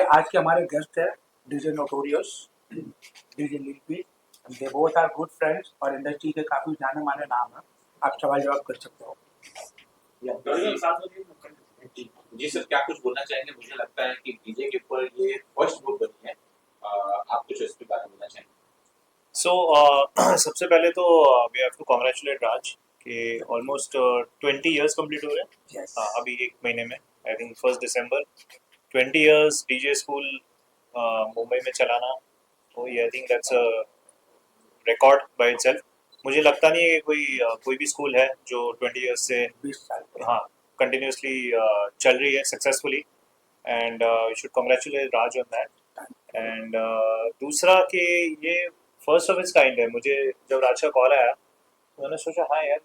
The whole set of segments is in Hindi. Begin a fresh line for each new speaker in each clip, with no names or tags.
आज के हमारे गेस्ट है DJ notorious, DJ Lipi. They both are good friends और इंडस्ट्री के काफी जाने माने नाम है। आप सवाल जवाब कर सकते हो।
जी जी सर, क्या कुछ बोलना चाहेंगे? मुझे लगता है कि डीजे के ऊपर ये फर्स्ट बुक बनी है। आप कुछ इसके बारे में बोलना चाहेंगे?
सो सबसे पहले तो वी हैव टू कॉन्ग्रेचुलेट राज कि ऑलमोस्ट 20 इयर्स कंप्लीट हो रहे हैं।
यस,
अभी एक महीने में I think 1 December 20 years DJ school Mumbai में चलाना। तो ये I think that's a record by itself. मुझे लगता नहीं है कि कोई भी स्कूल है जो 20 इयर्स से
20 साल।
हाँ कंटिन्यूसली चल रही है successfully, and you should congratulate Raj on that. And दूसरा कि ये फर्स्ट ऑफ इट्स काइंड है। मुझे जब राज का कॉल आया तो मैंने सोचा हाँ यार,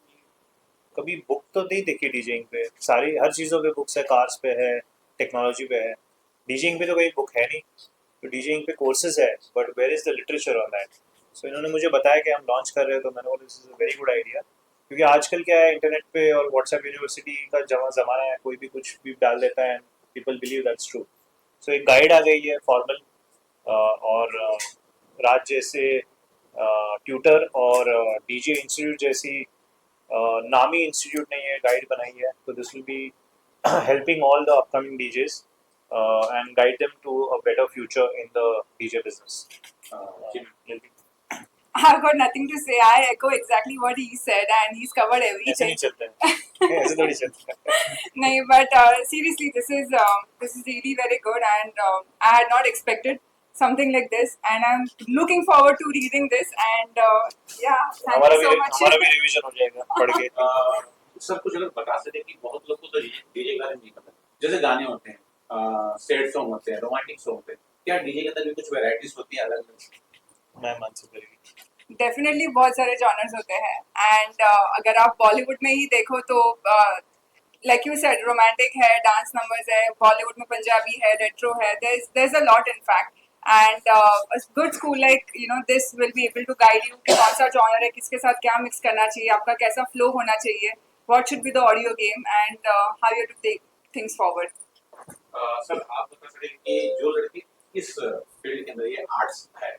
कभी बुक तो नहीं देखी डीजेइंग पे। सारी हर चीज़ों पे बुक्स है, कार्स पे है, टेक्नोलॉजी पे है। डीजेइंग पे तो कोई बुक है नहीं। तो डीजेइंग पे कोर्सेज है, but where is the literature on that? So इन्होंने मुझे बताया कि हम लॉन्च कर रहे हैं, तो मैंने बोला this is a very good idea. क्योंकि आजकल क्या है, इंटरनेट पे और व्हाट्सएप यूनिवर्सिटी का ज़माना है, कोई भी कुछ भी डाल देता है, पीपल बिलीव दैट्स ट्रू। सो एक गाइड आ गई है फॉर्मल, और राज जैसे ट्यूटर और डीजे इंस्टीट्यूट जैसी नामी इंस्टीट्यूट ने ये गाइड बनाई है। तो this will be helping all the upcoming DJs and guide them to a better future in the DJ business.
जी
I've got nothing to say. I echo exactly what he said, and he's covered
ऐसे नहीं
everything.
चलता है ऐसे थोड़ी चलता है।
No, but seriously, this is really very good, and I had not expected something like this, and I'm looking forward to reading this. And yeah, thank
हमारा
you
भी
so much.
हमारा भी रिवीजन हो जाएगा पढ़ के।
सर, कुछ अगर बता सके कि बहुत लोग को तो डीजे के बारे में नहीं पता। जैसे गाने होते हैं, सैड सॉन्ग होते हैं, रोमांटिक सॉन्ग होते हैं, क्या डीजे के अंदर भी कुछ वैरायटीज होती है अलग अलग?
मैं मान सकता हूँ।
डेफिनेटली बहुत सारे जॉनर्स होते हैं, एंड अगर आप बॉलीवुड में ही देखो तो लाइक यू सेड रोमांटिक है, डांस नंबर्स है, बॉलीवुड में पंजाबी है, रेट्रो है, there's a lot in fact. And a good school like this will be able to guide you कि कौन सा जॉनर है, किसके साथ क्या मिक्स करना चाहिए, आपका कैसा फ्लो होना चाहिए, what should be the audio game, and how you have to take things forward.
Sir, आप बता सकते हैं कि जो लड़के इस फील्ड के अंदर ये आर्ट्स है,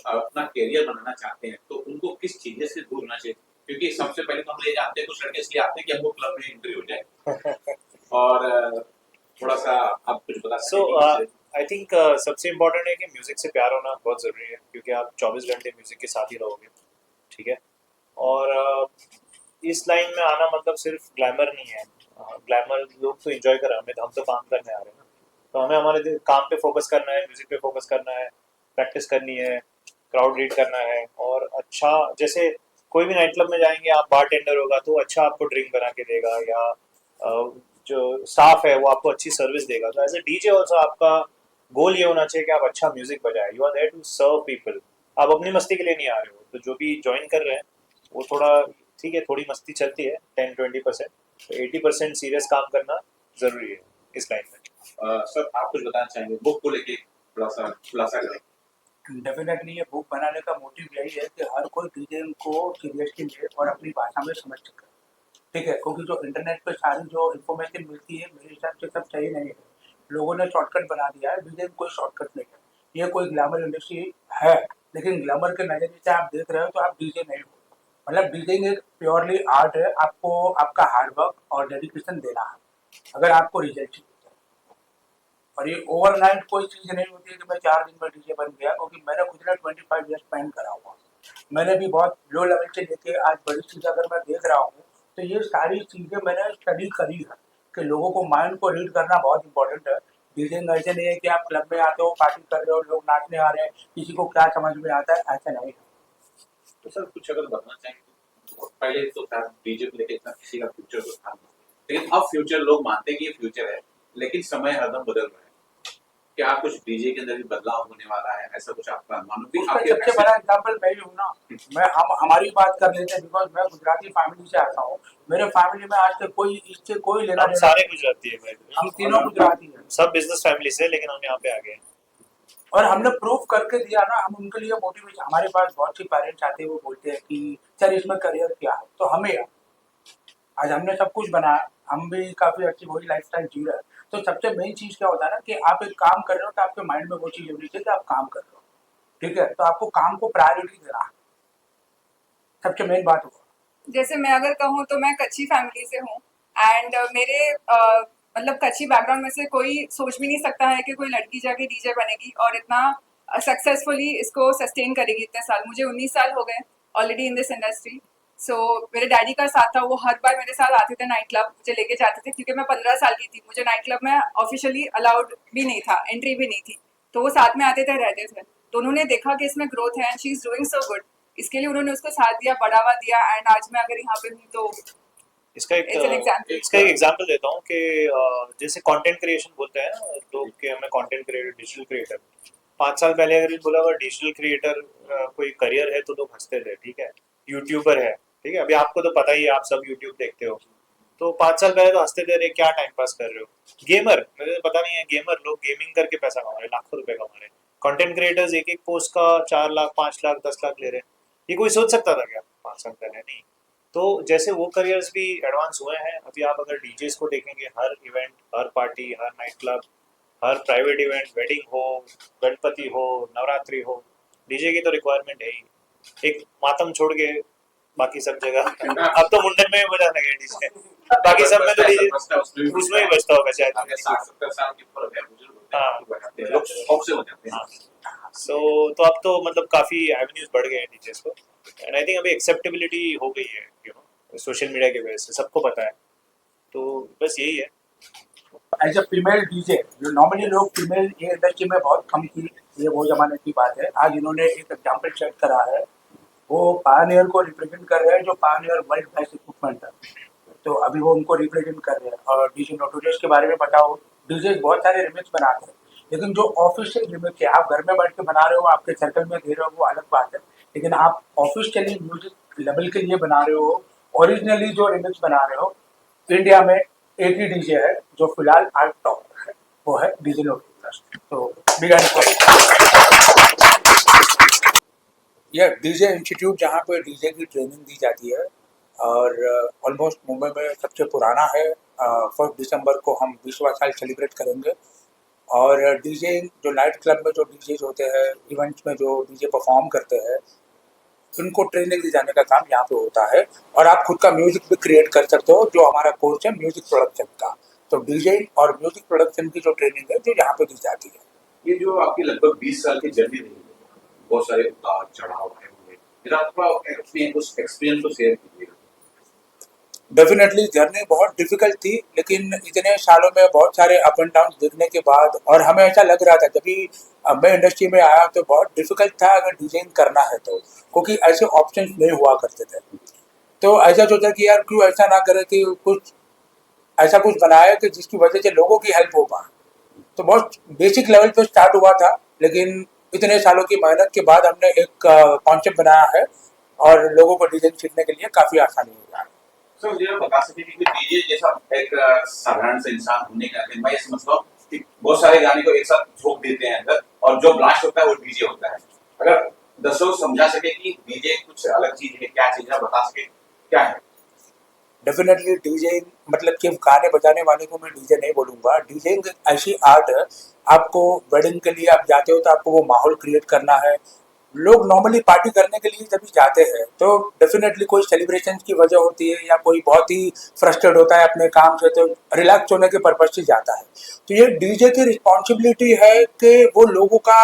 अपना करियर बनाना चाहते हैं, तो उनको किस चीजें से दूर होना चाहिए? क्योंकि सबसे पहले तो हम ये जानते हैं, कुछ लड़के इसलिए आते हैं कि हमको क्लब में एंट्री हो जाए। और थोड़ा सा आप कुछ बता सकते
सो
हैं कि
आई थिंक सबसे इम्पोर्टेंट है कि म्यूज़िक से प्यार होना बहुत ज़रूरी है, क्योंकि आप 24 घंटे म्यूज़िक के साथ ही रहोगे। ठीक है। और इस लाइन में आना मतलब सिर्फ ग्लैमर नहीं है। ग्लैमर लोग तो एंजॉय कर रहे हैं, हम तो काम करने आ रहे हैं ना। तो हमें हमारे काम पे फोकस करना है, म्यूज़िक पे फोकस करना है, प्रैक्टिस करनी है, क्राउड रीड करना है। और अच्छा, जैसे कोई भी नाइट क्लब में जाएंगे, आप बार टेंडर होगा तो अच्छा आपको ड्रिंक बना के देगा, या जो स्टाफ है वो आपको अच्छी सर्विस देगा। तो एज ए डीजे ऑल्सो आपका गोल ये होना चाहिए कि आप अच्छा म्यूजिक बजाए। You are there to serve people, आप अपनी मस्ती के लिए नहीं आ रहे हो। तो जो भी ज्वाइन कर रहे हैं वो थोड़ा ठीक है, थोड़ी मस्ती चलती है 10-20%, तो 80% सीरियस काम करना ज़रूरी है इस लाइन में।
सर, आप कुछ बताना चाहेंगे बुक को लेके? थोड़ा सा खुलासा करें।
डेफिनेटली ये बुक बनाने का मोटिव यही है कि हर कोई डीजे को सीरियसली ले और अपनी भाषा में समझ सके। ठीक है, क्योंकि जो इंटरनेट पे सारी जो इन्फॉर्मेशन मिलती है मेरे हिसाब से सब सही नहीं है। लोगों ने शॉर्टकट बना दिया है, डीजे कोई शॉर्टकट नहीं है। ये कोई ग्लैमर इंडस्ट्री है, लेकिन ग्लैमर के नज़रिए से आप देख रहे हो तो आप डीजे नहीं हो। मतलब डीजिंग एक प्योरली आर्ट है, आपको आपका हार्डवर्क और डेडिकेशन देना है अगर आपको रिजल्ट चाहिए। और ये ओवरनाइट कोई चीज़ नहीं होती है कि मैं 4 दिन में डीजे बन गया, क्योंकि मैंने खुद ने 25 ईयर्स स्पेंड करा हुआ। मैंने भी बहुत लो लेवल से लेके आज बड़ी चीज़ अगर मैं देख रहा हूँ, तो ये सारी चीज़ें मैंने स्टडी करी है कि लोगों को माइंड को रीड करना बहुत इंपॉर्टेंट है। डीजिंग ऐसे नहीं है कि आप क्लब में आते हो, पार्टी कर रहे हो, लोग नाचने आ रहे हैं, किसी को क्या समझ में आता है, ऐसा नहीं है।
तो सर, कुछ अगर बताना चाहेंगे तो पहले तो था डीजे को लेके इतना किसी का फ्यूचर तो था नहीं। लेकिन अब फ्यूचर लोग मानते हैं कि ये फ्यूचर है, लेकिन समय हरदम बदल रहा है। क्या कुछ डीजे के अंदर भी बदलाव होने वाला है? ऐसा कुछ आपका अनुमान भी?
उसका
आपके
सबसे
ऐसे
बड़ा एग्जाम्पल मैं ही हूँ ना। मैं हम हमारी बात कर लेते हैं, बिकॉज मैं गुजराती फैमिली से आता हूँ। मेरे फैमिली में आज तक कोई इससे कोई लेना
हम
देना
सारे
नहीं।
गुजराती है भाई,
हम तीनों गुजराती हैं
सब बिजनेस फैमिली से, लेकिन हम यहाँ पे आ गए।
और हमने प्रूव करके दिया ना। हम उनके लिए मोटिवेशन, हमारे पास बहुत से पेरेंट्स आते हैं, वो बोलते हैं कि सर इसमें करियर क्या है, तो हमें आज हमने सब कुछ बनाया, हम भी काफी अच्छी वही लाइफ स्टाइल जी रहे हैं। तो सबसे मेन चीज क्या होता है ना कि आप एक काम कर रहे हो तो आपके माइंड में वो चीज होनी चाहिए कि आप काम कर रहे हो, ठीक है? तो आपको काम को प्रायोरिटी देना है, सबसे मेन बात हुआ।
जैसे मैं अगर कहूँ तो मैं कच्ची फैमिली से हूँ एंड मेरे मतलब कच्ची बैकग्राउंड में से कोई सोच भी नहीं सकता है कि कोई लड़की जाके डीजे बनेगी और इतना सक्सेसफुली इसको सस्टेन करेगी इतने साल। मुझे 19 साल हो गए ऑलरेडी इन दिस इंडस्ट्री। सो मेरे डैडी का साथ था, वो हर बार मेरे साथ आते थे नाइट क्लब, मुझे लेके जाते थे क्योंकि मैं 15 साल की थी, मुझे नाइट क्लब में ऑफिशियली अलाउड भी नहीं था, एंट्री भी नहीं थी। तो वो साथ में आते थे, रहते थे। तो उन्होंने देखा कि इसमें ग्रोथ है and she is doing so good, इसके लिए उन्होंने उसको साथ दिया, बढ़ावा दिया एंड आज मैं अगर यहाँ पे हूँ तो
इसका एक
इट्स एन एग्जाम्पल।
इसका एक एग्जांपल देता हूँ कि जैसे कंटेंट क्रिएशन बोलते हैं ना लोग कि हमें कंटेंट क्रिएटर, डिजिटल क्रिएटर। 5 साल पहले अगर बोला हुआ डिजिटल क्रिएटर कोई करियर है तो लोग हंसते थे, ठीक है? यूट्यूबर है, ठीक है? अभी आपको तो पता ही है, आप सब यूट्यूब देखते हो। तो 5 साल पहले तो हंसते थे, अरे क्या टाइम पास कर रहे हो। गेमर, मुझे पता नहीं है, गेमर लोग गेमिंग करके पैसा कमा रहे हैं, लाखों रुपए कमा रहे हैं। कंटेंट क्रिएटर्स एक एक पोस्ट का 4 लाख, 5 लाख, 10 लाख ले रहे हैं। ये कोई सोच सकता था क्या 5 साल पहले? नहीं। तो जैसे वो करियर्स भी एडवांस हुए हैं, अभी आप अगर डीजेस को देखेंगे, हर इवेंट, हर पार्टी, हर नाइट क्लब, हर प्राइवेट इवेंट, वेडिंग हो, गणपति हो, नवरात्रि हो, डीजे की तो रिक्वायरमेंट है ही। एक मातम छोड़ के बाकी सब जगह अब तो मुंडन में भी बजाने लगे डीजे, बाकी सब में तो डीजे उसमें ही बजता होगा शायद।
60-70 साल के ऊपर है, बुजुर्ग होते हैं,
हाँ।
तो बजाते हैं, लोग शौक से बजाते हैं।
हाँ। तो अब तो मतलब काफी एवेन्यूज बढ़ गए हैं डीजेस को, एंड आई थिंक अभी एक्सेप्टेबिलिटी हो गई है, यू नो, सोशल मीडिया की वजह से सबको पता है। तो बस यही है।
एज अ फीमेल डीजे, जो नॉर्मली लोग फीमेल ये इंडस्ट्री में बहुत कम थी, ये वो जमाने की बात है। आज इन्होंने एक एग्जाम्पल सेट करा है, वो पायनियर को रिप्रेजेंट कर रहे हैं, जो पायनियर वर्ल्ड बेस्ट इक्विपमेंट है। तो अभी वो उनको रिप्रेजेंट कर रहे हैं। और डीजे नोटोरियस के बारे में बताओ, डीजे बहुत सारे रिमिक्स बनाते हैं, लेकिन जो ऑफिशियल रिमिक्स है, आप घर में बैठ के बना रहे हो, आपके सर्कल में दे रहे हो, वो अलग बात है। लेकिन आप ऑफिशियली म्यूजिक लेवल के लिए बना रहे हो, ओरिजिनली जो रिमिक्स बना रहे हो, इंडिया में एक ही डीजे है जो फिलहाल आज टॉप पर है, वो है डीजे नोटोरियस। तो बिग ये डीजे इंस्टीट्यूट जहाँ पे डीजे की ट्रेनिंग दी जाती है, और ऑलमोस्ट मुंबई में सबसे पुराना है। 1 दिसंबर को हम 20वां साल सेलिब्रेट करेंगे। और डीजे जो नाइट क्लब में जो डीजे होते हैं, इवेंट्स में जो डीजे परफॉर्म करते हैं, उनको ट्रेनिंग दी जाने का काम यहाँ पे होता है। और आप खुद का म्यूजिक भी क्रिएट कर सकते हो, जो हमारा कोर्स है म्यूजिक प्रोडक्शन का। तो डीजे और म्यूजिक प्रोडक्शन की जो ट्रेनिंग है, जो यहाँ पे दी जाती है।
ये जो आपकी लगभग 20 साल की जर्नी रही है, बहुत सारे उतार चढ़ाव आए होंगे, जरा थोड़ा अपने उस एक्सपीरियंस को शेयर कीजिएगा।
डेफिनेटली जर्नी बहुत डिफिकल्ट थी, लेकिन इतने सालों में बहुत सारे अप एंड डाउन देखने के बाद, और हमें ऐसा लग रहा था जब भी मैं इंडस्ट्री में आया तो बहुत डिफिकल्ट था अगर डिजाइन करना है तो, क्योंकि ऐसे ऑप्शंस नहीं हुआ करते थे। तो ऐसा सोचा कि यार क्यों ऐसा ना करे कि कुछ ऐसा कुछ बनाए कि जिसकी वजह से लोगों की हेल्प हो पाए। तो बहुत बेसिक लेवल पे स्टार्ट हुआ था, लेकिन इतने सालों की मेहनत के बाद हमने एक कॉन्सेप्ट बनाया है, और लोगों को डिजाइन सीखने के लिए काफ़ी आसानी हो रहा है।
सर मुझे आप बता सकें कि डीजे जैसा एक साधारण सा इंसान होने के नाते मैं ये समझता हूँ कि बहुत सारे गाने को एक साथ झोंक देते हैं अंदर, और जो ब्लास्ट होता है वो डीजे होता है। अगर दर्शक समझा सके कि डीजे कुछ अलग चीज है, क्या चीज है, बता सके क्या है?
डेफिनेटली डीजेइंग मतलब कि गाने बजाने वाले को मैं डीजे नहीं बोलूँगा। डीजेइंग एक ऐसी आर्ट है, आपको वेडिंग के लिए आप जाते हो तो आपको वो माहौल क्रिएट करना है। लोग नॉर्मली पार्टी करने के लिए जब जाते हैं तो डेफिनेटली कोई सेलिब्रेशन की वजह होती है, या कोई बहुत ही फ्रस्ट्रेट होता है अपने काम से, तो रिलैक्स होने के पर्पज से जाता है। तो ये डीजे की रिस्पॉन्सिबिलिटी है कि वो लोगों का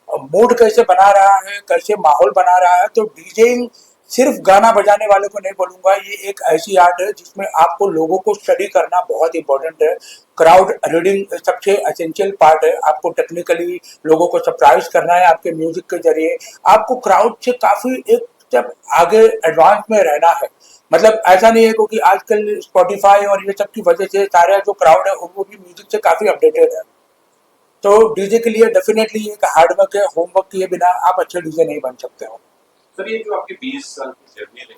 मूड कैसे बना रहा है, कैसे माहौल बना रहा है। तो डीजेइंग सिर्फ गाना बजाने वाले को नहीं बोलूँगा, ये एक ऐसी आर्ट है जिसमें आपको लोगों को स्टडी करना बहुत इंपॉर्टेंट है। क्राउड रीडिंग सबसे एसेंशियल पार्ट है। आपको टेक्निकली लोगों को सरप्राइज करना है आपके म्यूजिक के जरिए। आपको क्राउड से काफ़ी एक स्टेप आगे एडवांस में रहना है। मतलब ऐसा नहीं है क्योंकि आजकल स्पॉटिफाई और ये सब की वजह से सारे जो क्राउड है वो भी म्यूजिक से काफ़ी अपडेटेड है। तो डीजे के लिए डेफिनेटली एक हार्डवर्क है, होमवर्क किए बिना आप अच्छे डीजे नहीं बन सकते हो।
सर ये जो आपकी 20 साल की जर्नी रही,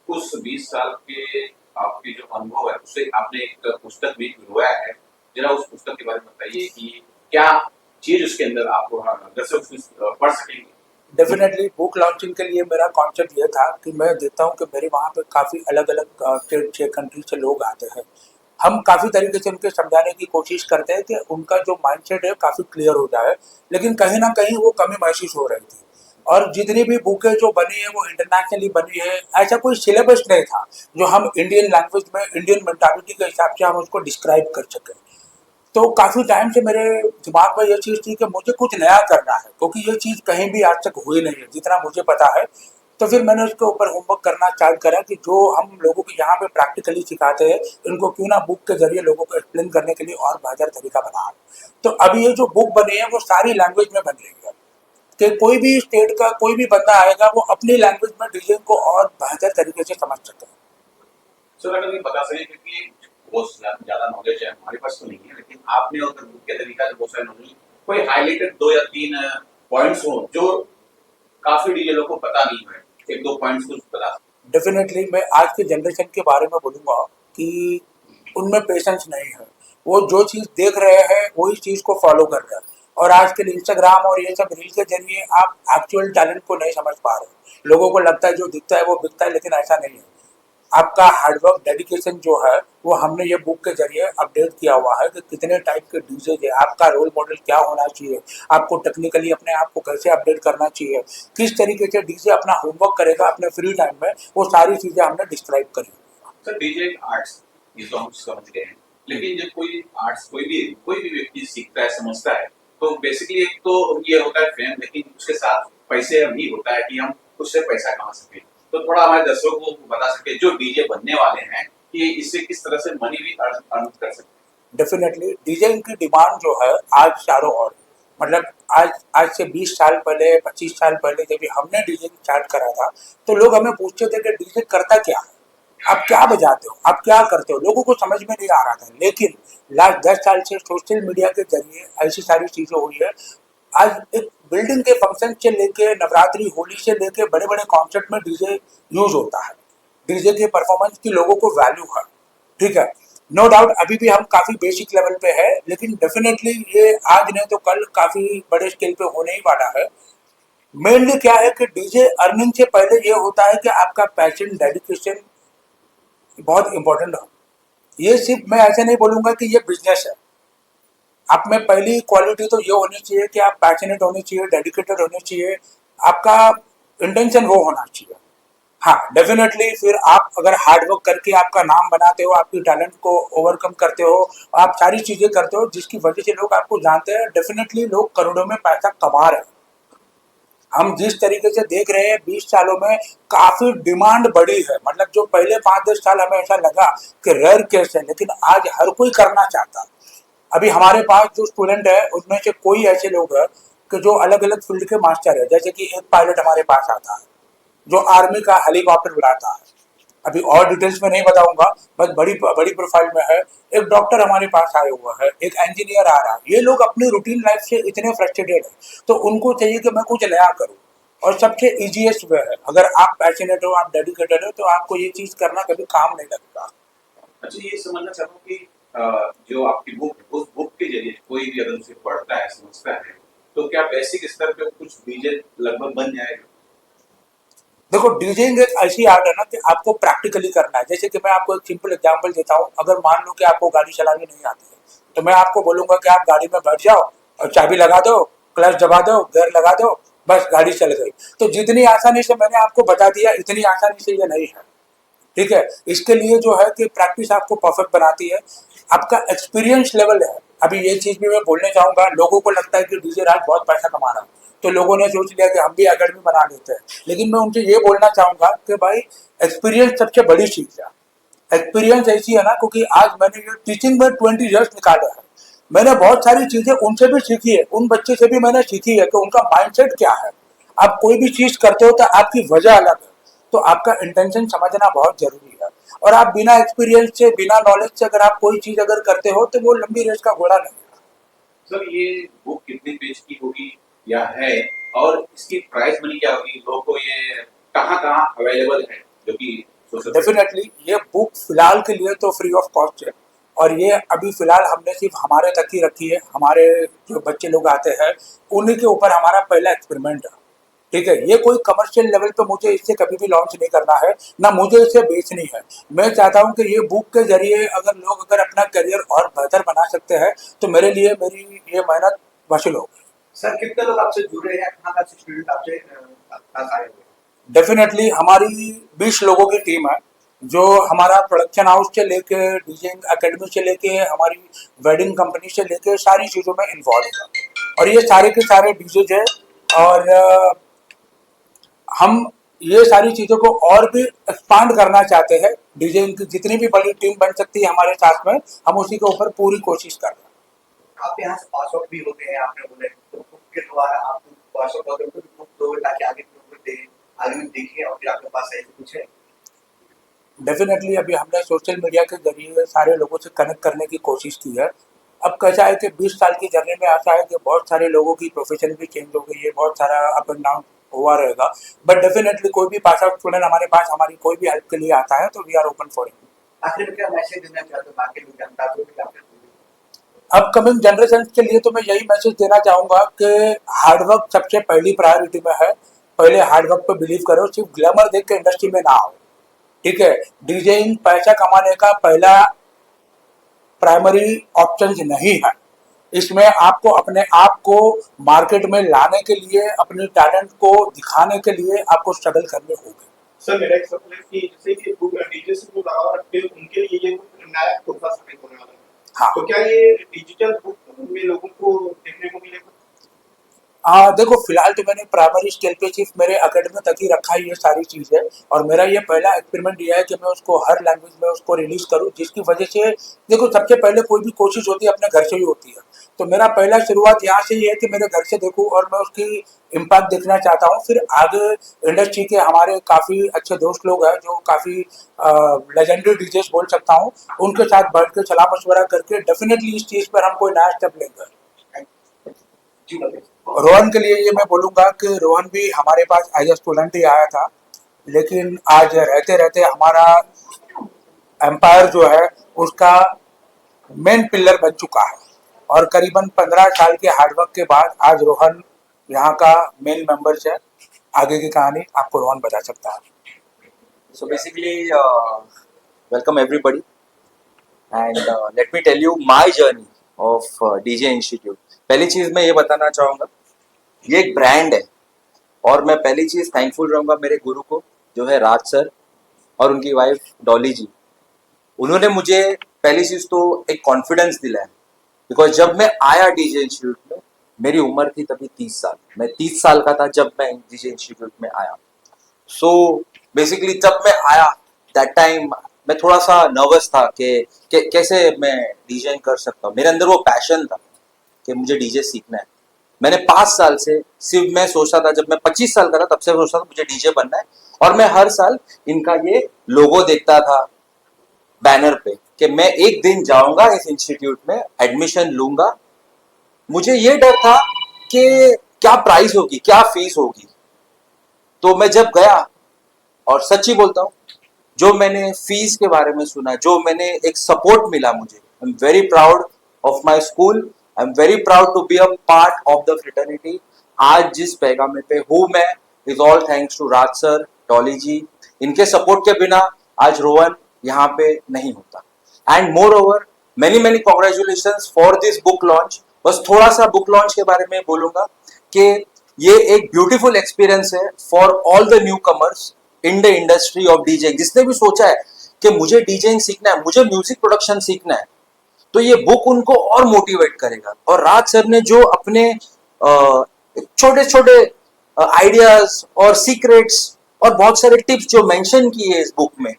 उस 20 साल के आपके जो अनुभव है उससे आपने एक पुस्तक भी लिखवाया है, जरा उस पुस्तक के बारे में बताइए कि क्या चीज उसके अंदर आपको दर्शक पढ़ सकेंगे?
डेफिनेटली बुक लॉन्चिंग के लिए मेरा कॉन्सेप्ट ये था कि मैं देखता हूँ कि मेरे वहाँ पे काफ़ी अलग अलग स्टेट से कंट्री से लोग आते हैं। हम काफ़ी तरीके से उनके समझाने की कोशिश करते हैं कि उनका जो माइंडसेट है काफ़ी क्लियर हो जाए, लेकिन कहीं ना कहीं वो कमी महसूस हो रही थी। और जितनी भी बुकें जो बनी है वो इंटरनेशनली बनी है, ऐसा कोई सिलेबस नहीं था जो हम इंडियन लैंग्वेज में इंडियन मेंटालिटी के हिसाब से हम उसको डिस्क्राइब कर सकें। तो काफ़ी टाइम से मेरे दिमाग में ये चीज़ थी कि मुझे कुछ नया करना है, क्योंकि ये चीज़ कहीं भी आज तक हुई नहीं है जितना मुझे पता है। तो फिर मैंने उसके ऊपर होमवर्क करना स्टार्ट करा कि जो हम लोगों को यहाँ पे प्रैक्टिकली सिखाते हैं, इनको क्यों ना बुक के जरिए लोगों को एक्सप्लेन करने के लिए और बेहतर तरीका बनाए। तो अभी ये जो बुक बनी है वो सारी लैंग्वेज में बन रही है कि कोई भी स्टेट का कोई भी बंदा आएगा वो अपनी लैंग्वेज में डीजे को और बेहतर तरीके से समझ सकता है।
सर अगर ये बता सकें, क्योंकि बहुत ज्यादा नॉलेज है हमारे पास तो नहीं है, लेकिन आपने और बुक के तरीका से बहुत सारे नॉलेज, कोई हाईलाइटेड 2 या 3 पॉइंट्स हो जो काफी डीजे लोगों को पता नहीं है, 1-2 पॉइंट्स कुछ बता सकते
डेफिनेटली मैं आज के जनरेशन के बारे में बोलूँगा कि उनमें पेशेंस नहीं है। वो जो चीज़ देख रहे हैं वही चीज़ को फॉलो कर रहे हैं, और आजकल इंस्टाग्राम और ये सब रील के जरिए आप एक्चुअल टैलेंट को नहीं समझ पा रहे। लोगों को लगता है जो दिखता है वो बिकता है, लेकिन ऐसा नहीं है। आपका हार्डवर्क डेडिकेशन जो है वो हमने ये बुक के जरिए अपडेट किया हुआ है कि कितने टाइप के डीजे है, आपका रोल मॉडल क्या होना चाहिए, आपको टेक्निकली अपने आप को कैसे अपडेट करना चाहिए, किस तरीके से डीजे अपना होमवर्क करेगा अपने फ्री टाइम में, वो सारी चीज़ें हमने डिस्क्राइब करी।
सर डीजे एक आर्ट्स, ये तो हम समझ गए हैं, लेकिन जब कोई आर्ट्स कोई भी व्यक्ति सीखता है, समझता है, तो बेसिकली एक तो ये होता है फेम, लेकिन उसके साथ पैसे भी होता है कि हम उससे पैसा कमा सकें। तो थोड़ा हमारे दर्शकों को बता सके जो डीजे बनने वाले हैं कि इससे किस तरह से मनी भी अर्न कर सकते हैं।
डेफिनेटली डीजे की डिमांड जो है आज चारों ओर, मतलब आज आज से 20 साल पहले 25 साल पहले जब हमने डीजे स्टार्ट करा था तो लोग हमें पूछते थे कि डीजे करता क्या है, आप क्या बजाते हो, आप क्या करते हो, लोगों को समझ में नहीं आ रहा था। लेकिन लास्ट 10 साल से सोशल मीडिया के जरिए ऐसी सारी चीज़ें हुई है। आज एक बिल्डिंग के फंक्शन से लेके नवरात्रि होली से लेके बड़े बड़े कॉन्सर्ट में डीजे यूज होता है। डीजे के परफॉर्मेंस की लोगों को वैल्यू है, ठीक है। नो डाउट अभी भी हम काफ़ी बेसिक लेवल पे है, लेकिन डेफिनेटली ये आज नहीं तो कल काफ़ी बड़े स्केल पे होने ही वाला है। मेनली क्या है कि डीजे अर्निंग से पहले ये होता है कि आपका पैशन डेडिकेशन बहुत इंपॉर्टेंट हो। ये सिर्फ मैं ऐसे नहीं बोलूँगा कि ये बिजनेस है। आप में पहली क्वालिटी तो ये होनी चाहिए कि आप पैशनेट होने चाहिए, डेडिकेटेड होने चाहिए, आपका इंटेंशन वो होना चाहिए। हाँ डेफिनेटली फिर आप अगर हार्ड वर्क करके आपका नाम बनाते हो, आपकी टैलेंट को ओवरकम करते हो, आप सारी चीज़ें करते हो जिसकी वजह से लोग आपको जानते हैं, डेफिनेटली लोग करोड़ों में पैसा कमा रहे हैं। हम जिस तरीके से देख रहे हैं 20 सालों में काफ़ी डिमांड बढ़ी है। मतलब जो पहले 5-10 साल हमें ऐसा लगा कि रेयर केस है, लेकिन आज हर कोई करना चाहता है। अभी हमारे पास जो स्टूडेंट है उनमें से कोई ऐसे लोग हैं कि जो अलग अलग फील्ड के मास्टर है। जैसे कि एक पायलट हमारे पास आता है जो आर्मी का हेलीकॉप्टर उड़ाता है, अभी और डिटेल्स में नहीं बताऊंगा, बस बड़ी बड़ी प्रोफाइल में है। एक डॉक्टर हमारे पास आया हुआ है, एक इंजीनियर आ रहा है। ये लोग अपनी रूटीन लाइफ से इतने फ्रस्ट्रेटेड है, तो उनको चाहिए कि मैं कुछ नया करूं, और सबसे इजीएस्ट वे है अगर आप पैशनेट हो, आप डेडिकेटेड हो, तो आपको ये चीज़ करना कभी काम नहीं लगता।
अच्छा, ये समझना चाहता हूँ कि जो आपकी बुक, उस बुक के जरिए कोई भी अगर उसे पढ़ता है, समझता है, तो क्या बेसिक स्तर पे कुछ डीजे लगभग बन जाएगा?
देखो डीजेइंग एक ऐसी आर्ट है ना कि आपको प्रैक्टिकली करना है। जैसे कि मैं आपको एक सिंपल एग्जांपल देता हूँ। अगर मान लो कि आपको गाड़ी चलानी नहीं आती है, तो मैं आपको बोलूंगा कि आप गाड़ी में बैठ जाओ और चाबी लगा दो, क्लच दबा दो, गियर लगा दो, बस गाड़ी चल गई। तो जितनी आसानी से मैंने आपको बता दिया इतनी आसानी से ये नहीं है, ठीक है। इसके लिए जो है कि प्रैक्टिस आपको परफेक्ट बनाती है, आपका एक्सपीरियंस लेवल है। अभी ये चीज़ भी मैं बोलने चाहूँगा, लोगों को लगता है कि डीजे राज बहुत पैसा कमा रहा है, तो लोगों ने सोच लिया कि हम भी अकेडमी बना लेते हैं। लेकिन मैं उनसे ये बोलना चाहूँगा कि भाई एक्सपीरियंस सबसे बड़ी चीज़ है। एक्सपीरियंस ऐसी है ना, क्योंकि आज मैंने ये टीचिंग में 20 ईयर्स निकाला है, मैंने बहुत सारी चीज़ें उनसे भी सीखी है, उन बच्चे से भी मैंने सीखी है कि उनका माइंडसेट क्या है। आप कोई भी चीज़ करते हो तो आपकी वजह अलग है, तो आपका इंटेंशन समझना बहुत जरूरी है। और आप बिना एक्सपीरियंस से, बिना नॉलेज से अगर आप कोई चीज़ अगर करते हो तो वो लंबी रेस का घोड़ा नहीं है।
सर ये बुक कितने पेज की होगी या है, और इसकी प्राइस मनी क्या होगी, लोगों को ये कहाँ अवेलेबल है, जो कि सोशल
डेफिनेटली ये बुक फिलहाल के लिए तो फ्री ऑफ कॉस्ट है, और ये अभी फिलहाल हमने सिर्फ हमारे तक ही रखी है। हमारे जो बच्चे लोग आते हैं उन्हीं के ऊपर हमारा पहला एक्सपेरिमेंट है। ठीक है, ये कोई कमर्शियल लेवल पे मुझे इससे कभी भी लॉन्च नहीं करना है, ना मुझे इसे बेचनी है। मैं चाहता हूँ कि ये बुक के जरिए अगर लोग अगर अपना करियर और बेहतर बना सकते हैं तो मेरे लिए मेरी ये मेहनत वसूल होगी।
सर कितने लोग आपसे जुड़े हैं, कहाँ का स्टूडेंट आपसे पास आए हुए?
डेफिनेटली हमारी 20 लोगों की टीम है, जो हमारा प्रोडक्शन हाउस से लेके डीजेइंग एकेडमी से लेके हमारी वेडिंग कंपनी से लेके सारी चीज़ों में इन्वॉल्व है। और ये सारे के सारे डीजेज है, और हम ये सारी चीज़ों को और भी एक्सपांड करना चाहते हैं। डीजेइंग की जितनी भी बड़ी टीम बन सकती है हमारे साथ में, हम उसी के ऊपर पूरी कोशिश कर रहे हैं।
आप यहाँ से पास आउट भी होते हैं, आपने बोले तो बुक के द्वारा आप पास आउट होते हैं, बुक दो ताकि आगे लोगों को दे, आगे में देखिए और फिर आपके पास ऐसे कुछ है।
डेफिनेटली अभी हमने सोशल मीडिया के जरिए सारे लोगों से कनेक्ट करने की कोशिश की है। अब कैसा है कि 20 साल की जर्नी में ऐसा है कि बहुत सारे लोगों की प्रोफेशन भी चेंज हो गई है, बहुत सारा अप एंड डाउन हुआ रहेगा, बट डेफिनेटली कोई भी पास आउट स्टूडेंट हमारे पास हमारी कोई भी हेल्प के लिए आता है तो we are open for it.
आखिर में क्या मैसेज देना चाहते हो बाकी लोग जनता को कि आपने
अपकमिंग जनरेशन के लिए तो मैं यही मैसेज देना चाहूँगा कि हार्डवर्क सबसे पहली प्रायोरिटी में है। पहले हार्डवर्क पे बिलीव करो, सिर्फ ग्लैमर देख के इंडस्ट्री में ना आओ। ठीक है, डीजेइंग पैसा कमाने का पहला प्राइमरी ऑप्शन नहीं है। इसमें आपको अपने आप को मार्केट में लाने के लिए, अपने टैलेंट को दिखाने के लिए आपको स्ट्रगल करने होंगे।
सर मेरा एक सवाल है कि जैसे कि बुक डीजे से जो लगाव रखते हैं उनके लिए ये बुक नया तोहफा साबित होने वाला है।
हाँ,
तो क्या ये डिजिटल बुक में लोगों को देखने को मिलेगा?
देखो फिलहाल तो मैंने प्राइमरी स्केल पे सिर्फ मेरे अकेडमी तक ही रखा है ये सारी चीज़ें, और मेरा ये पहला एक्सपेरिमेंट ये है कि मैं उसको हर लैंग्वेज में उसको रिलीज करूँ, जिसकी वजह से देखो सबसे पहले कोई भी कोशिश होती है अपने घर से ही होती है। तो मेरा पहला शुरुआत यहाँ से ही है कि मेरे घर से देखूँ और मैं उसकी इम्पैक्ट देखना चाहता हूँ। फिर आगे इंडस्ट्री के हमारे काफ़ी अच्छे दोस्त लोग हैं जो काफ़ी लेजेंडरी डीजेस बोल सकता हूँ, उनके साथ बैठ के सलाह मशवरा करके डेफिनेटली इस चीज़ पर हम कोई नया स्टेप लेंगे।
जी बताइए।
रोहन के लिए ये मैं बोलूँगा कि रोहन भी हमारे पास एज ए स्टूडेंट ही आया था, लेकिन आज रहते रहते हमारा एम्पायर जो है उसका मेन पिलर बन चुका है, और करीबन 15 साल के हार्डवर्क के बाद आज रोहन यहाँ का मेन मेंबर है। आगे की कहानी आपको रोहन बता सकता है।
So basically, welcome everybody, and let me tell you my journey of DJ Institute. पहली चीज मैं ये बताना चाहूँगा, ये एक ब्रांड है, और मैं पहली चीज थैंकफुल रहूँगा मेरे गुरु को जो है राज सर और उनकी वाइफ डॉली जी। उन्होंने मुझे पहली चीज तो एक कॉन्फिडेंस दिलाया, बिकॉज जब मैं आया डीजे इंस्टीट्यूट में मेरी उम्र थी तभी 30 साल, मैं 30 साल का था जब मैं डीजे इंस्टीट्यूट में आया। सो बेसिकली जब मैं आया दैट टाइम मैं थोड़ा सा नर्वस था कि कैसे मैं डीजेइंग कर सकता हूँ। मेरे अंदर वो पैशन था कि मुझे डीजे सीखना है। मैंने 5 साल से सिर्फ मैं सोचता था, जब मैं 25 साल का था तब से सोचता था मुझे डीजे बनना है, और मैं हर साल इनका ये लोगो देखता था बैनर पे कि मैं एक दिन जाऊंगा इस इंस्टीट्यूट में, एडमिशन लूंगा। मुझे ये डर था कि क्या प्राइस होगी, क्या फीस होगी। तो मैं जब गया, और सच्ची बोलता हूँ, जो मैंने फीस के बारे में सुना, जो मैंने एक सपोर्ट मिला मुझे, I am very proud of my school, I am very proud to be a part of the fraternity. आज जिस पैगामे पे हूँ मैं, is all thanks to Raj sir, Dolly ji. इनके सपोर्ट के बिना आज रोहन यहाँ पे नहीं होता। And more over many many congratulations for this book launch. बस थोड़ा सा बुक लॉन्च के बारे में बोलूंगा कि ये एक ब्यूटीफुल एक्सपीरियंस है for all the new commerce in the industry of DJing. जिसने भी सोचा है कि मुझे डीजेइंग सीखना है, मुझे म्यूजिक प्रोडक्शन सीखना है, तो ये बुक उनको और मोटिवेट करेगा। और राज सर ने जो अपने छोटे छोटे आइडियाज और सीक्रेट्स और बहुत सारे टिप्स जो मेंशन किए इस बुक में,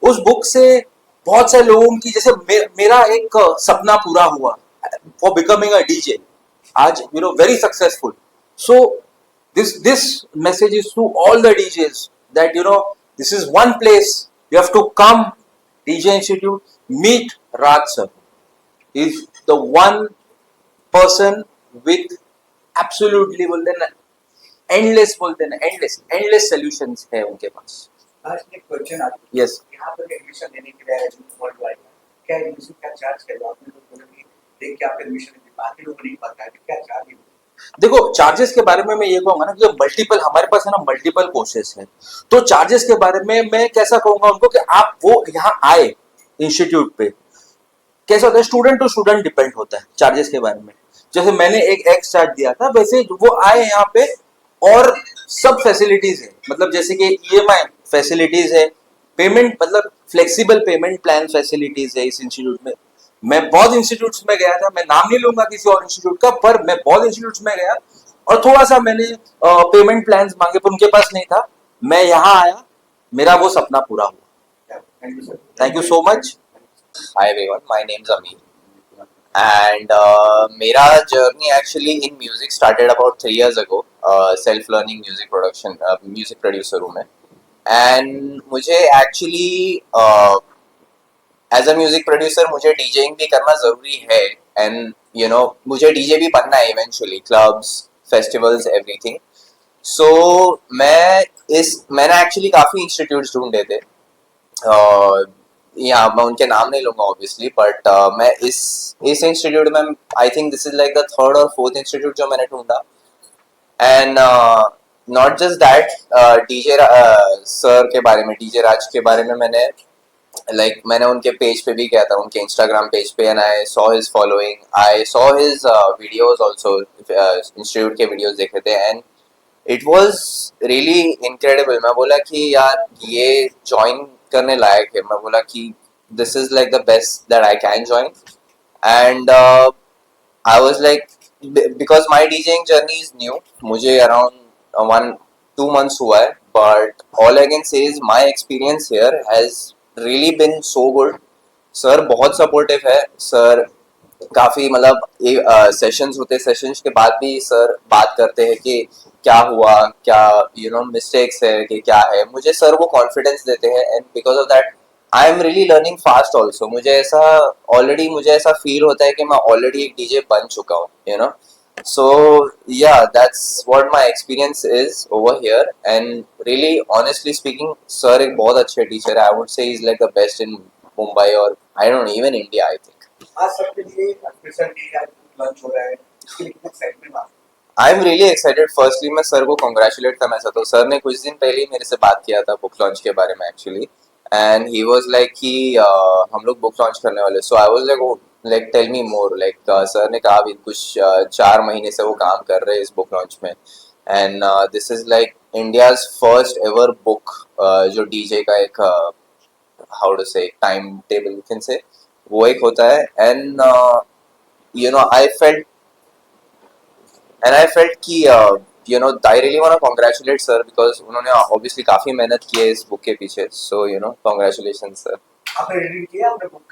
उस बुक से बहुत सारे लोगों की, जैसे मेरा एक सपना पूरा हुआ फॉर बिकमिंग अ डीजे, आज very successful. So this message is to all the DJs that this is one place you have to come, DJ Institute, meet Raj sir. Is the one person with absolutely endless solutions है उनके पास।
आज एक क्वेश्चन आता है।
Yes.
यहाँ पर एडमिशन लेने के लिए वर्ल्ड वाइड क्या एडमिशन का चार्ज करेगा? आपने तो बोला कि देख के आप एडमिशन लेते, बाकी लोगों को नहीं पता है कि क्या चार्ज है।
देखो चार्जेस के बारे में मैं ये कहूंगा ना कि मल्टीपल हमारे पास है ना मल्टीपल कोर्सेस है, तो चार्जेस के बारे में मैं कैसा कहूंगा उनको कि आप वो यहाँ आए इंस्टीट्यूट पे, कैसा होता है स्टूडेंट टू स्टूडेंट डिपेंड होता है चार्जेस के बारे में। जैसे मैंने एक एक्स चार्ज दिया था, वैसे वो आए यहाँ पे और सब फैसिलिटीज है, मतलब जैसे कि ईएमआई फैसिलिटीज है, पेमेंट मतलब फ्लेक्सिबल पेमेंट प्लान फैसिलिटीज है इस इंस्टीट्यूट में। मैं बहुत इंस्टीट्यूट्स में गया था, मैं नाम नहीं लूंगा किसी और इंस्टीट्यूट का, पर मैं बहुत इंस्टीट्यूट्स में गया और थोड़ा सा मैंने पेमेंट प्लान्स मांगे पर उनके पास नहीं था। मैं यहाँ आया, मेरा वो सपना पूरा हुआ।
Thank you sir.
Thank you so much.
Hi everyone, my name's Amin, and मेरा journey actually in music started about 3 years ago. Self-learning music production, music producer हूँ मैं, and मुझे actually as a music producer मुझे DJing भी करना ज़रूरी है, and you know मुझे DJ भी बनना है eventually, clubs, festivals, everything. So मैंने actually काफ़ी institutes ढूंढे थे. या मैं उनके नाम नहीं लूंगा ऑब्वियसली, बट मैं इस इंस्टीट्यूट में I think this is like the third और फोर्थ इंस्टीट्यूट जो मैंने ढूंढा। And not just that, DJ sir के बारे में, डीजे राज के बारे में मैंने उनके पेज पे भी गया था, उनके इंस्टाग्राम पेज पे, and I saw his following, I saw his videos also, institute के वीडियोज देखे थे, and it was really incredible. मैं बोला कि यार ये ज्वाइन करने लायक है। मैं बोला कि this is like the best that I can join, and I was like, because my DJing journey is new, मुझे अराउंड 1-2 months हुआ है, but all I can say is my experience here has really bin so good. Sir बहुत सपोर्टिव है, सर काफी मतलब सेशंस होते हैं, सेशंस के बाद भी सर बात करते हैं कि क्या हुआ, क्या मिस्टेक्स है कि क्या है, मुझे सर वो कॉन्फिडेंस देते हैं, and because of that I am really learning fast also. मुझे ऐसा फील होता है कि मैं ऑलरेडी एक डीजे बन चुका हूँ, so yeah, that's what my experience is over here, and really honestly speaking sir एक बहुत अच्छे टीचर है। I would say he's like the best in Mumbai, or I don't know, even India I think.
आज सबके लिए स्पेशल डे आज लंच हो रहा है, इसके लिए कितना एक्साइटमेंट है?
I am really excited. Firstly मैं सर को कॉन्ग्रेचुलेट करना चाहता हूँ। सर ने कुछ दिन पहले ही मेरे से बात किया था बुक लॉन्च के बारे में actually, and he was like कि हम लोग बुक लॉन्च करने वाले। So I was like tell me more, like sir ने कहा अभी कुछ 4 महीने से वो काम कर रहे हैं इस बुक लॉन्च में, and this is like India's first ever book जो डीजे का एक हाउ टू से time table you can say वो एक होता है, एंड I felt कि I really want to congratulate sir because उन्होंने obviously काफी मेहनत की है इस बुक के पीछे, so congratulations sir.
आपने रीड किया, आपने बुक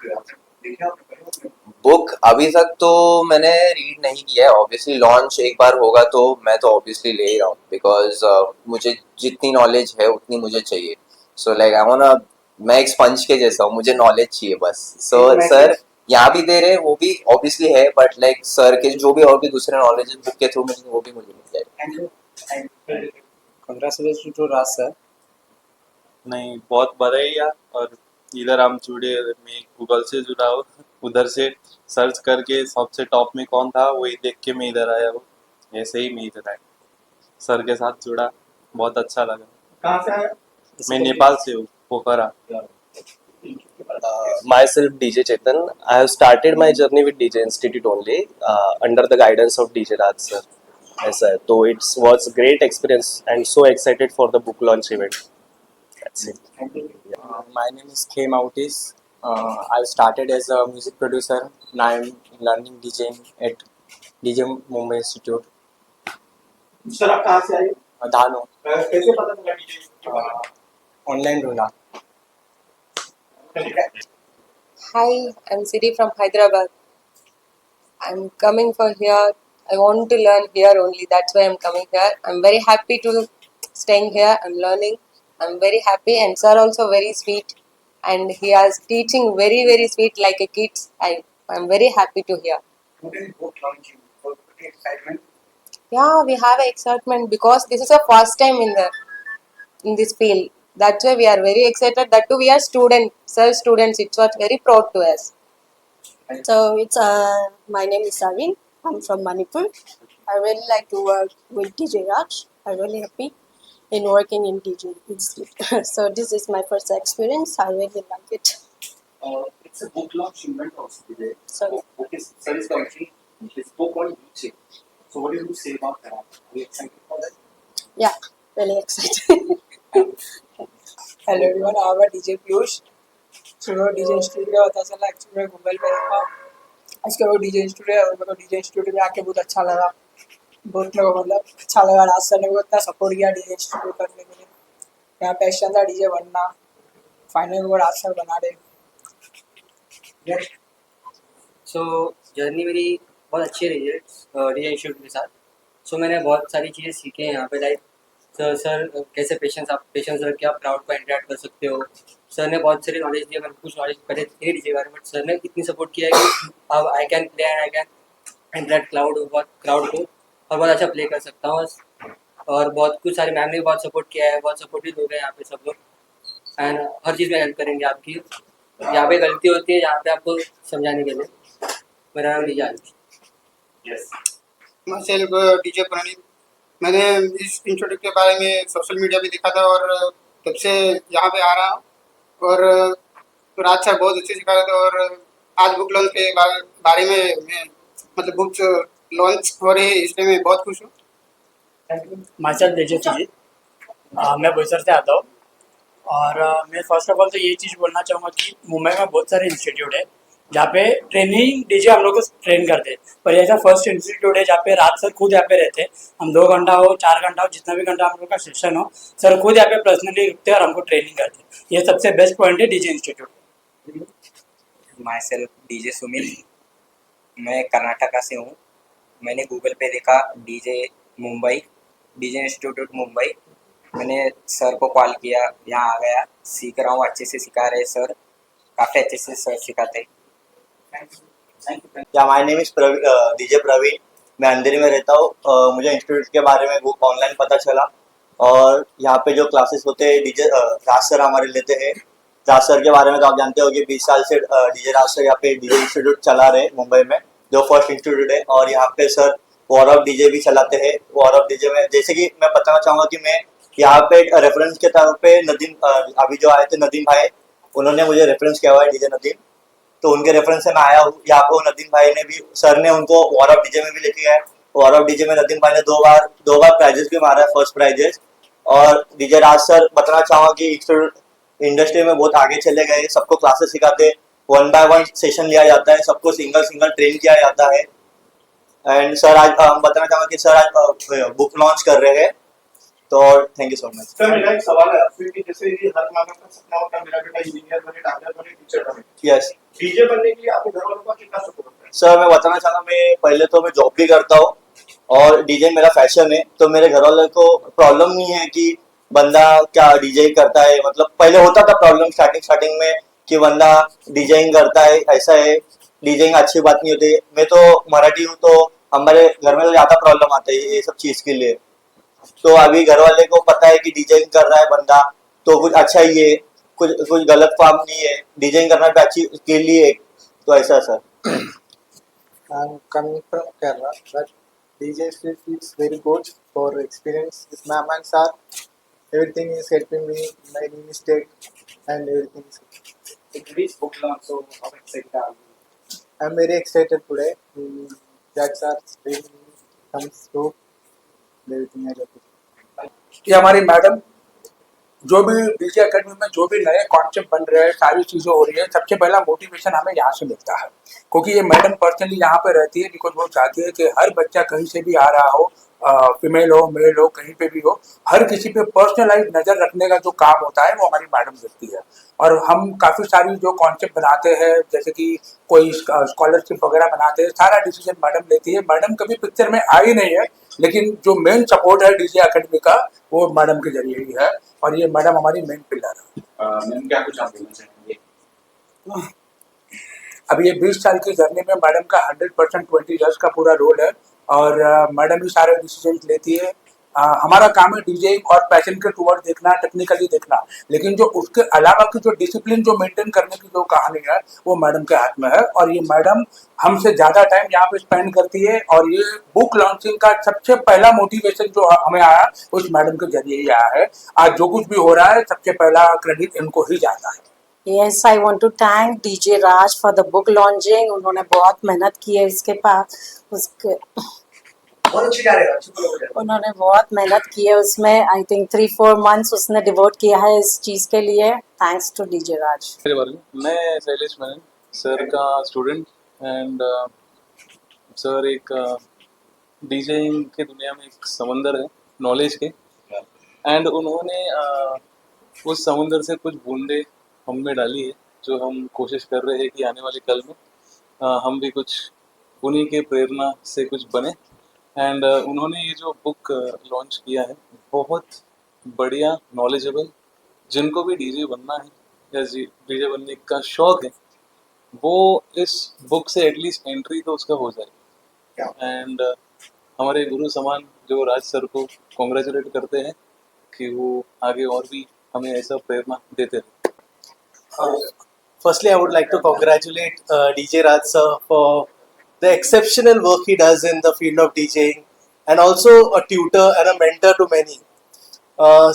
देखा, आपने पढ़ा?
बुक अभी तक तो मैंने रीड नहीं किया है, ऑब्वियसली लॉन्च एक बार होगा तो मैं तो ऑब्वियसली ले ही रहा हूँ, बिकॉज मुझे जितनी नॉलेज है उतनी मुझे चाहिए। सो लाइक आई वांट, मैं एक स्पंज के जैसा हूँ, मुझे नॉलेज चाहिए बस। सो सर यहाँ भी दे रहे वो भी ऑब्वियसली है, बट लाइक सर के जो भी और भी दूसरे नॉलेज बुक के थ्रू मुझे वो भी मुझे मिल जाएगा।
Thank you.
Congratulation to Raj sir. नहीं, बहुत बधाई यार। और इधर हम जुड़े, मैं गूगल से जुड़ा हूँ, उधर से सर्च करके सबसे टॉप में कौन था वही देख के मैं इधर आया हूँ, ऐसे ही मैं इधर आया, सर के साथ जुड़ा, बहुत अच्छा लगा।
कहाँ से आया?
मैं नेपाल से हूँ, पोखरा।
Myself DJ Chetan. I have started my journey with DJ Institute only under the guidance of DJ Raj sir. Yes sir. So it was great experience and so excited for the book launch event. That's it.
My name is K Mautis. I started as a music producer. Now I'm learning DJing at DJ Mumbai Institute.
Sir आप कहाँ से आए?
धानो
कैसे पता चला डीजे?
ऑनलाइन ढूंढा।
Hi, I'm Siri from Hyderabad. I'm coming for here. I want to learn here only. That's why I'm coming here. I'm very happy to staying here. I'm learning. I'm very happy, and sir also very sweet, and he is teaching very very sweet like a kids. I'm very happy to hear.
Today book launching, for excitement.
Yeah, we have excitement because this is our first time in this field. That's why we are very excited. That too, we are students. It's what very proud to us.
So it's my name is Savin. I'm from Manipur. I really like to work with DJ Raj. I'm really happy in working in DJ Institute. So this is my first experience. I really like it.
It's a book launch event also today.
Sorry.
Okay, sir is coming. His book on YouTube. So what do you say about that? Are you excited for that?
Yeah, really excited.
Hello everyone, I am DJ Piyush. सुनो डीजे इंस्टीट्यूट का पता चला, एक्चुअली मैं गूगल पे देखा इसके वो डीजे इंस्टीट्यूट है, और मेरे को डीजे इंस्टीट्यूट में आके बहुत अच्छा लगा। बहुत मेरे को मतलब अच्छा लगा, राज सर ने मेरे को इतना सपोर्ट किया डीजे इंस्टीट्यूट करने के लिए। मेरा पैशन था डीजे बनना, फाइनल मेरे को राज सर बना रहे।
सो जर्नी मेरी बहुत अच्छी रही है डीजे इंस्टीट्यूट के साथ। सो मैंने बहुत सारी चीज़ें सीखी हैं यहाँ पे, लाइक सर कैसे पेशेंस रख के आप क्राउड को इंटरेक्ट कर सकते हो। सर ने बहुत सारी नॉलेज दिया, मैंने कुछ नॉलेज पहले थी डीजे के बारे में, बट सर ने इतनी सपोर्ट किया है कि अब I can play and I can interact crowd को और बहुत अच्छा प्ले कर सकता हूँ। और बहुत कुछ सारे मैम ने भी बहुत सपोर्ट किया है, बहुत सपोर्टिव लोग हैं यहाँ पे सब लोग, एंड हर चीज़ में हेल्प करेंगे आपकी। यहाँ पे गलती होती है जहाँ पे आपको समझाने के लिए। मेरा नाम डीजे आयुष।
यस, मैं सेल्फ डीजे प्रणीत। मैंने इस इंस्टीट्यूट के बारे में सोशल मीडिया पे देखा था और तब से यहाँ पे आ रहा हूँ। और राज सर बहुत अच्छे सिखा रहे थे, और आज बुक लॉन्च के बारे में मैं मतलब बुक्स लॉन्च हो रही है, इसलिए मैं बहुत खुश हूँ।
माइसेल्फ डीजे सुजीत, मैं बोईसर से आता हूँ। और मैं फर्स्ट ऑफ ऑल तो ये चीज़ बोलना चाहूँगा कि मुंबई में बहुत सारे इंस्टीट्यूट है जहाँ पे ट्रेनिंग डीजे हम लोग को ट्रेन करते हैं, पर ऐसा फर्स्ट इंस्टीट्यूट है जहाँ पे रात सर खुद यहाँ पे रहते हैं। हम 2 घंटा हो 4 घंटा हो जितना भी घंटा हम लोग का सेशन हो, सर खुद यहाँ पे पर्सनली रुकते हैं और हमको ट्रेनिंग करते हैं। ये सबसे बेस्ट पॉइंट है DJ institute.
My self DJ Sumit, मैं कर्नाटका से हूँ। मैंने गूगल पे देखा DJ Mumbai, DJ institute Mumbai. मैंने सर को कॉल किया, यहाँ आ गया, सीख रहा हूँ, अच्छे से सिखा रहे सर, काफ़ी अच्छे से सर सिखाते हैं।
या my name is DJ Praveen. मैं अंधेरी में रहता हूँ। मुझे इंस्टीट्यूट के बारे में ऑनलाइन पता चला, और यहाँ पे जो क्लासेस होते हैं डीजे राज सर हमारे लेते हैं। राज सर के बारे में तो आप जानते हो कि 20 साल से डीजे राज सर यहाँ पे डीजे इंस्टीट्यूट चला रहे हैं मुंबई में, जो फर्स्ट इंस्टीट्यूट है। और यहाँ पे सर वॉर ऑफ डीजे भी चलाते हैं। वॉर ऑफ डीजे में जैसे कि मैं बताना चाहूँगा कि मैं यहाँ पे रेफरेंस के तौर पे नदीम, अभी जो आए थे नदीम भाई, उन्होंने मुझे रेफरेंस किया हुआ है डीजे नदीम, तो उनके रेफरेंस से मैं आया हूँ यहाँ पे। नदीम भाई ने भी, सर ने उनको वॉर ऑफ डीजे में भी लेके गए। वॉर ऑफ डीजे में नदीम भाई ने 2 बार प्राइजेस भी मारा है, फर्स्ट प्राइजेस। और डीजे राज सर बताना चाहूँगा कि इंडस्ट्री में बहुत आगे चले गए, सबको क्लासेस सिखाते, 1 by 1 सेशन लिया जाता है, सबको सिंगल ट्रेन किया जाता है। एंड सर आज बताना चाहूँगा कि सर आज बुक लॉन्च कर रहे हैं, तो thank you so much.
Sir मेरा एक सवाल है आपसे कि जैसे ये हर माँ का सपना होता है मेरा बेटा इंजीनियर बने, डॉक्टर बने, टीचर बने,
यस,
डीजे बनने के लिए आपके घर वालों का कितना सपोर्ट है?
सर मैं बताना चाहूँगा, मैं पहले तो मैं जॉब भी करता हूँ और डीजे मेरा फैशन है, तो मेरे घर वालों को प्रॉब्लम नहीं है कि बंदा क्या डीजे करता है। मतलब पहले होता था प्रॉब्लम स्टार्टिंग में कि बंदा डीजेइंग करता है, ऐसा है, डीजेइंग अच्छी बात नहीं होती। मैं तो मराठी हूँ, तो हमारे घर में तो ज़्यादा प्रॉब्लम आता है ये सब चीज़ के लिए। तो अभी घर वाले को पता है कि डीजेइंग कर रहा है बंदा तो कुछ अच्छा ही है, कुछ गलत काम नहीं है, डीजेइंग करना भी अच्छी के लिए, तो ऐसा sir.
I'm coming from Kerala, but DJ Street is very good for experience with ma'am and sir. Everything is helping me in my mistake and everything is good.
It is book launch, so how excited are you?
I'm very excited today. That sir comes through everything I love.
ये हमारी मैडम, जो भी डीजे अकेडमी में जो भी नए कॉन्सेप्ट बन रहे हैं, सारी चीज़ें हो रही है, सबसे पहला मोटिवेशन हमें यहाँ से मिलता है, क्योंकि ये मैडम पर्सनली यहाँ पे रहती है, बिकॉज वो चाहती है कि हर बच्चा कहीं से भी आ रहा हो, फीमेल हो मेल हो कहीं पे भी हो, हर किसी पे पर्सनलाइज नज़र रखने का जो काम होता है वो हमारी मैडम करती है। और हम काफ़ी सारी जो कॉन्सेप्ट बनाते हैं, जैसे कि कोई स्कॉलरशिप वगैरह बनाते हैं, सारा डिसीजन मैडम लेती है। मैडम कभी पिक्चर में आई नहीं है, लेकिन जो मेन सपोर्ट है डीजे अकेडमी का वो मैडम के जरिए ही है, और ये मैडम हमारी मेन पिलर है।
मैम क्या कुछ आप बोलना चाहेंगे?
अब ये 20 साल की जर्नी में मैडम का 100% 20 इयर्स का पूरा रोल है, और मैडम ही सारे डिसीजन लेती है। हमारा काम है डीजेइंग और पैशन के टूवर्ड देखना, टेक्निकली देखना, लेकिन जो उसके अलावा की जो डिसिप्लिन जो मेंटेन करने की जो कहानी है वो मैडम के हाथ में है। और ये मैडम हमसे ज़्यादा टाइम यहाँ पे स्पेंड करती है और ये बुक लॉन्चिंग का सबसे पहला मोटिवेशन जो हमें आया उस मैडम के जरिए ही आया है। आज जो कुछ भी हो रहा है सबसे पहला क्रेडिट इनको ही जाता है।
Yes, I want to thank DJ Raj for the book launching. उन्होंने बहुत मेहनत की है इसके पास उसके
बहुत अच्छी जा रही है, अच्छी प्रॉब्लम है।
उन्होंने बहुत मेहनत की है उसमें। आई थिंक 3-4 मंथ्स उसने डिवोट किया है इस चीज़ के लिए। थैंक्स टू डीजे राज।
मेरे बारे में मैं शैलेश मेनन सर का स्टूडेंट एंड सर एक डीजेइंग के दुनिया में एक समंदर है नॉलेज के एंड उन्होंने उस समंदर से कुछ बूंदे हम में डाली है जो हम कोशिश कर रहे हैं कि आने वाले कल में हम भी कुछ उन्हीं के प्रेरणा से कुछ बने एंड उन्होंने ये जो बुक लॉन्च किया है बहुत बढ़िया नॉलेजेबल, जिनको भी डीजे बनना है या डीजे बनने का शौक है वो इस बुक से एटलीस्ट एंट्री तो उसका हो जाए एंड हमारे गुरु समान जो राज सर को कॉन्ग्रेचुलेट करते हैं कि वो आगे और भी हमें ऐसा प्रेरणा देते रहे।
Firstly, I would like to congratulate DJ Raj sir for the exceptional work he does in the field of DJing and also a tutor and a mentor to many.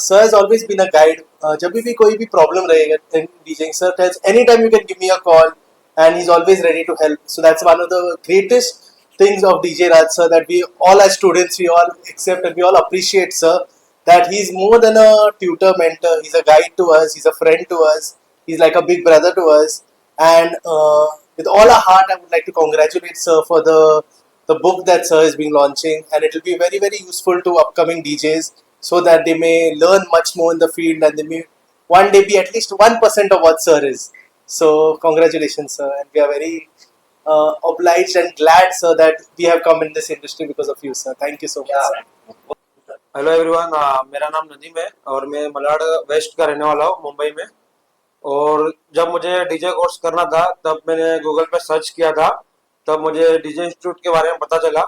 Sir has always been a guide. जब भी कोई भी problem रहेगा in DJing, sir tells anytime you can give me a call and he's always ready to help. So that's one of the greatest things of DJ Raj sir that we all as students we all accept and we all appreciate sir, that he's more than a tutor mentor. He's a guide to us. He's a friend to us. He's like a big brother to us, and with all our heart, I would like to congratulate sir for the book that sir is being launching, and it will be very very useful to upcoming DJs so that they may learn much more in the field and they may one day be at least 1% of what sir is. So congratulations sir, and we are very obliged and glad sir that we have come in this industry because of you sir. Thank you so much.
Hello everyone, मेरा नाम नदीम है और मैं मलाड वेस्ट का रहने वाला हूँ मुंबई में। और जब मुझे डीजे कोर्स करना था तब मैंने गूगल पे सर्च किया था, तब मुझे डीजे इंस्टीट्यूट के बारे में पता चला।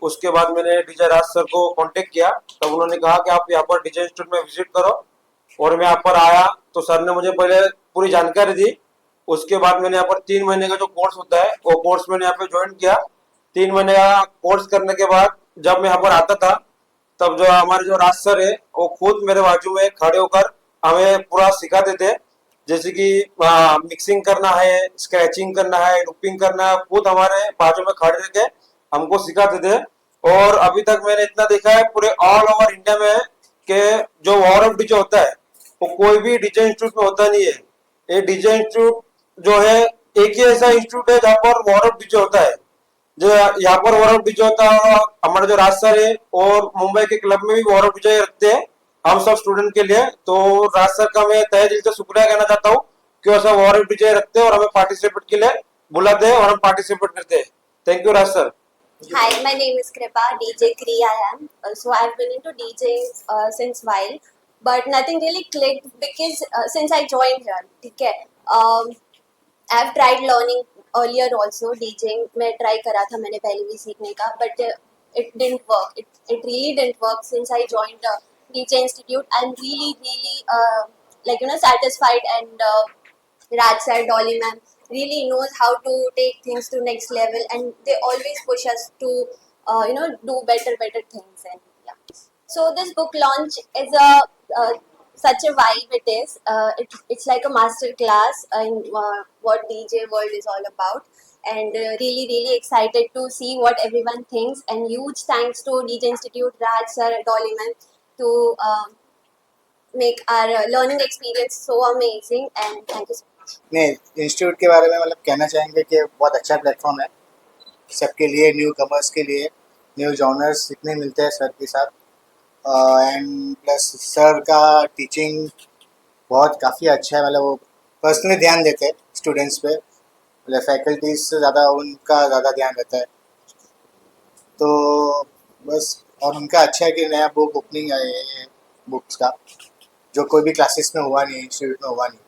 उसके बाद मैंने डीजे राज सर को कांटेक्ट किया, तब उन्होंने कहा कि आप यहाँ पर डीजे इंस्टीट्यूट में विजिट करो। और मैं यहाँ पर आया तो सर ने मुझे पहले पूरी जानकारी दी। उसके बाद मैंने यहाँ पर 3 महीने का जो कोर्स होता है वो कोर्स मैंने यहाँ पे ज्वाइन किया। 3 महीने का कोर्स करने के बाद जब मैं यहाँ पर आता था तब जो हमारे जो राज सर है वो खुद मेरे बाजू में खड़े होकर हमें पूरा सिखाते थे, जैसे कि मिक्सिंग करना है, स्क्रैचिंग करना है, लूपिंग करना है, खुद हमारे बाजू में खड़े रह के हमको सिखाते थे। और अभी तक मैंने इतना देखा है पूरे ऑल ओवर इंडिया में कि जो वॉर ऑफ डीजे होता है वो कोई भी डीजे इंस्टीट्यूट में होता नहीं है। ये डीजे इंस्टीट्यूट जो है एक ही ऐसा इंस्टीट्यूट है जहाँ पर वॉर ऑफ डीजे होता है। जो यहाँ पर वॉर ऑफ डीजे होता है हमारे जो राज सर है और मुंबई के क्लब में भी वॉर ऑफ डीजे रखते हैं हम सब स्टूडेंट के लिए। तो राज सर का मैं तहे दिल से शुक्रिया कहना चाहता हूँ कि वो सब वॉर ऑफ डीजे रखते हैं और हमें पार्टिसिपेट के लिए बुलाते हैं और हम पार्टिसिपेट करते हैं। Thank you Raj sir.
Hi, my name is Kripa, DJ Kree I am. So I've been into DJing since while, but nothing really clicked because since I joined here, ठीक है, I've tried learning earlier also DJing. मैं try करा था मैंने पहले भी सीखने का, but it didn't work. It really didn't work since I joined DJ Institute. I'm really satisfied and Raj sir, Dolly ma'am really knows how to take things to next level, and they always push us to do better things. And yeah, so this book launch is such a vibe. It is it's like a master class in what DJ world is all about, and really excited to see what everyone thinks. And huge thanks to DJ Institute, Raj sir, Dolly ma'am to make our learning experience so amazing, and thank you so much.
नहीं, इंस्टीट्यूट के बारे में मतलब कहना चाहेंगे कि बहुत अच्छा प्लेटफॉर्म है सबके लिए, न्यू कमर्स के लिए, न्यू जॉनर्स सीखने मिलते हैं सर के साथ। एंड प्लस सर का टीचिंग बहुत काफ़ी अच्छा है, मतलब वो पर्सनली ध्यान देते हैं स्टूडेंट्स पे, मतलब फैकल्टीज से ज़्यादा उनका ज़्यादा ध्यान रहता है। तो बस, और उनका अच्छा है कि नया बुक ओपनिंग है बुक्स का, जो कोई भी क्लासेस में हुआ नहीं, इंस्टीट्यूट में हुआ नहीं।